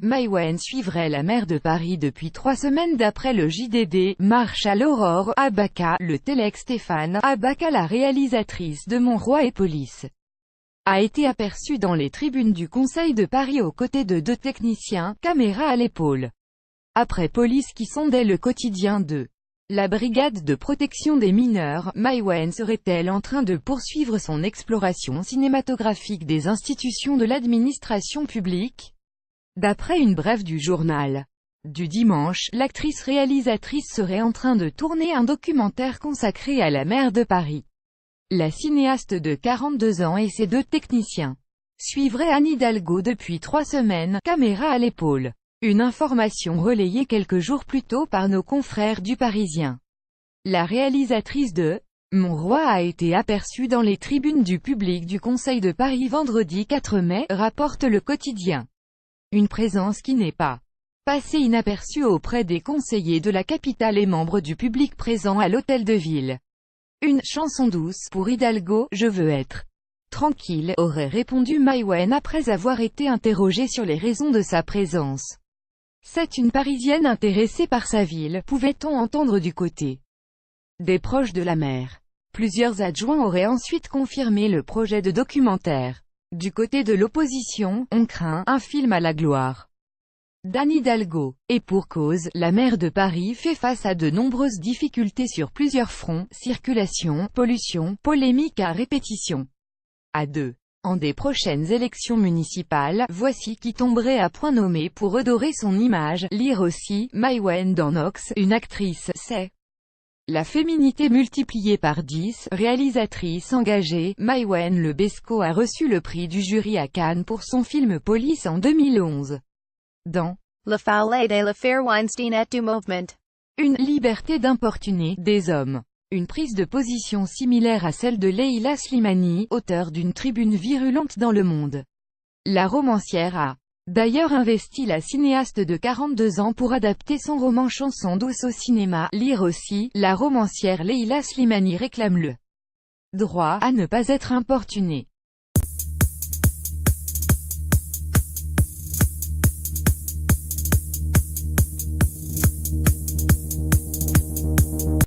Maïwenn suivrait la maire de Paris depuis 3 semaines d'après le JDD. Marshall Aurore Abaka, le Telex Stéphane Abaka, la réalisatrice de Mon Roi et Police, a été aperçue dans les tribunes du Conseil de Paris aux côtés de 2 techniciens, caméra à l'épaule. Après Police qui sondait le quotidien de la brigade de protection des mineurs, Maïwenn serait-elle en train de poursuivre son exploration cinématographique des institutions de l'administration publique? D'après une brève du journal du dimanche, l'actrice réalisatrice serait en train de tourner un documentaire consacré à la maire de Paris. La cinéaste de 42 ans et ses 2 techniciens suivraient Anne Hidalgo depuis 3 semaines, caméra à l'épaule. Une information relayée quelques jours plus tôt par nos confrères du Parisien. La réalisatrice de Mon Roi a été aperçue dans les tribunes du public du Conseil de Paris vendredi 4 mai, rapporte le quotidien. Une présence qui n'est pas passée inaperçue auprès des conseillers de la capitale et membres du public présent à l'hôtel de ville. Une chanson douce pour Hidalgo, je veux être tranquille, aurait répondu Maïwenn après avoir été interrogée sur les raisons de sa présence. C'est une Parisienne intéressée par sa ville, pouvait-on entendre du côté des proches de la maire. Plusieurs adjoints auraient ensuite confirmé le projet de documentaire. Du côté de l'opposition, on craint un film à la gloire d'Anne Hidalgo. Et pour cause, la maire de Paris fait face à de nombreuses difficultés sur plusieurs fronts: circulation, pollution, polémique à répétition. À 2 ans des prochaines élections municipales, voici qui tomberait à point nommé pour redorer son image. Lire aussi, Maïwenn dans Nox, une actrice, c'est la féminité multipliée par 10, réalisatrice engagée. Maïwenn Lebesco a reçu le prix du jury à Cannes pour son film Police en 2011. Dans La folie de l'affaire Weinstein et du mouvement. Une liberté d'importuner des hommes. Une prise de position similaire à celle de Leila Slimani, auteure d'une tribune virulente dans Le Monde. La romancière a d'ailleurs investi la cinéaste de 42 ans pour adapter son roman Chanson douce au cinéma. Lire aussi, la romancière Leila Slimani réclame le droit à ne pas être importunée.